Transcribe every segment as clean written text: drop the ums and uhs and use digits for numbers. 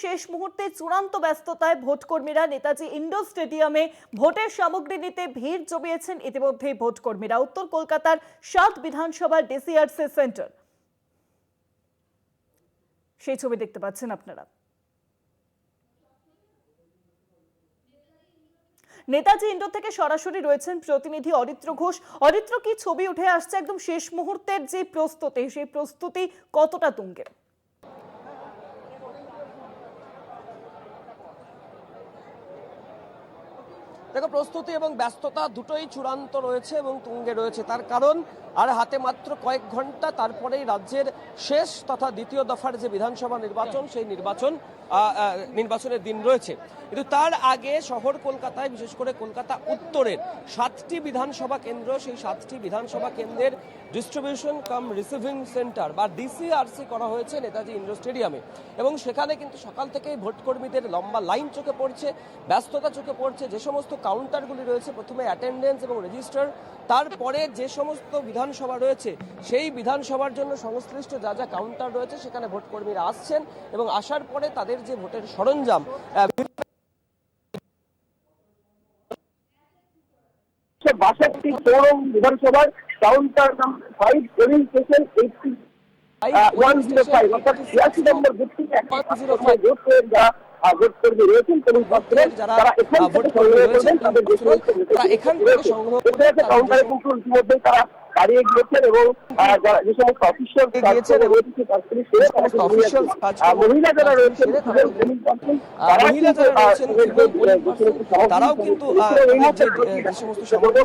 শেষ মুহূর্তে চূড়ান্ত ব্যস্ততায় ভোটকর্মীরা নেতাজি ইন্ডোর স্টেডিয়ামে ভোটের সামগ্রী নিতে ভিড় জমিয়েছেন ইতিমধ্যেই ভোটকর্মীরা। উত্তর কলকাতার ৭ বিধানসভার ডিসিআরসি সেন্টার, সেই ছবি দেখতে পাচ্ছেন আপনারা। নেতাজি ইন্ডোর থেকে সরাসরি রয়েছেন প্রতিনিধি অরিত্র ঘোষ। অরিত্র, কি ছবি উঠে আসছে একদম শেষ মুহূর্তের যে প্রস্তুতি, সেই প্রস্তুতি কতটা তুঙ্গে? দেখো, প্রস্তুতি এবং ব্যস্ততা দুটোই চূড়ান্ত রয়েছে এবং তুঙ্গে রয়েছে। তার কারণ আর হাতে মাত্র কয়েক ঘন্টা, তারপরেই রাজ্যের শেষ তথা দ্বিতীয় দফার যে বিধানসভা নির্বাচন, সেই নির্বাচনের দিন রয়েছে। কিন্তু তার আগে শহর কলকাতায়, বিশেষ করে কলকাতা উত্তরের 7টি বিধানসভা কেন্দ্র, সেই 7টি বিধানসভা কেন্দ্রের ডিস্ট্রিবিউশন কাম রিসিভিং সেন্টার বা ডিসিআরসি করা হয়েছে নেতাজি ইন্ডোর স্টেডিয়ামে। এবং সেখানে কিন্তু সকাল থেকেই ভোটকর্মীদের লম্বা লাইন চোখে পড়ছে, ব্যস্ততা চোখে পড়ছে। যে সমস্ত কাউন্টারগুলি রয়েছে, প্রথমে অ্যাটেন্ডেন্স এবং রেজিস্টার, তারপরে যে সমস্ত বিধানসভা রয়েছে সেই বিধানসভার জন্য সংশ্লিষ্ট যা যা কাউন্টার রয়েছে সেখানে ভোটকর্মীরা আসছেন এবং আসার পরে তাদের যে ভোটের সরঞ্জাম বিধানসভার কাউন্টার নাম্বার 5 পোলিং স্টেশন 105 অর্থাৎ 86 নম্বর বুথ থেকে 105 ভোটকর্মী রয়েছেন পোলিং পাত্রের, যারা এখান থেকে সংগ্রহ করে কাউন্টারে কিন্তু ইতিমধ্যে তারা দাঁড়িয়ে গিয়েছেন এবং যে সমস্ত অফিসিয়াল মহিলা যারা রয়েছেন তারাও কিন্তু যে সমস্ত সামগ্রী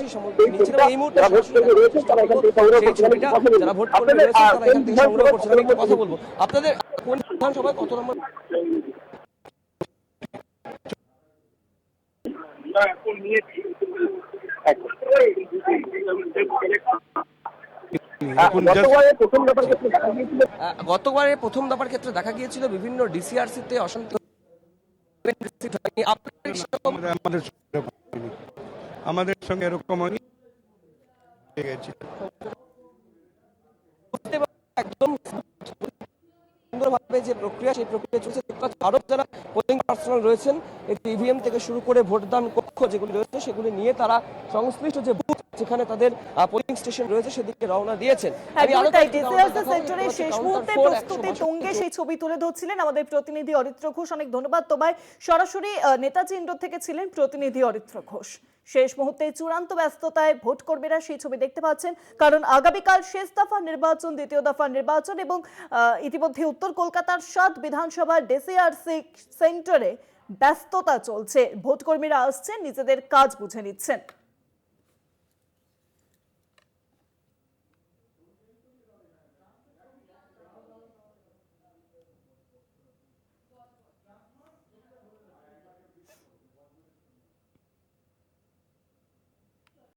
নিচ্ছেন এই মুহূর্তে যারা ভোট করবে রয়েছে তারা এখান থেকে সংগ্রহ করছেন। আমি একটু কথা বলবো, আপনাদের কোন বিধানসভায় কত নম্বর? গতবারে প্রথম দফার ক্ষেত্রে দেখা গিয়েছিল বিভিন্ন ডিসিআরসিতে অশান্তি। আমাদের সঙ্গে এরকম একদম সুন্দরভাবে যে প্রক্রিয়া, সেই প্রক্রিয়া চলছে। আরো যারা পোলিং পার্সোনাল রয়েছেন, ইভিএম থেকে শুরু করে ভোটদান কক্ষ যেগুলি রয়েছে সেগুলি নিয়ে তারা সংশ্লিষ্ট যে বুথ যেখানে তাদের পোলিং স্টেশন রয়েছে সেদিকে রওনা দিয়েছেন। শেষ মুহূর্তে প্রস্তুতি তুঙ্গে সেই ছবি তুলে ধরছিলেন আমাদের প্রতিনিধি অরিত্র ঘোষ। অনেক ধন্যবাদ তোমায়। সরাসরি নেতাজি ইন্ডোর থেকে ছিলেন প্রতিনিধি অরিত্র ঘোষ। শেষ মুহূর্তে চূড়ান্ত ব্যস্ততায় ভোটকর্মীরা সেই ছবি দেখতে পাচ্ছেন, কারণ আগামীকাল শেষ দফা নির্বাচন, দ্বিতীয় দফা নির্বাচন এবং ইতিমধ্যে উত্তর কলকাতার 7 বিধানসভার ডিসিআরসি সেন্টারে ব্যস্ততা চলছে। ভোটকর্মীরা আসছেন, নিজেদের কাজ বুঝে নিচ্ছেন।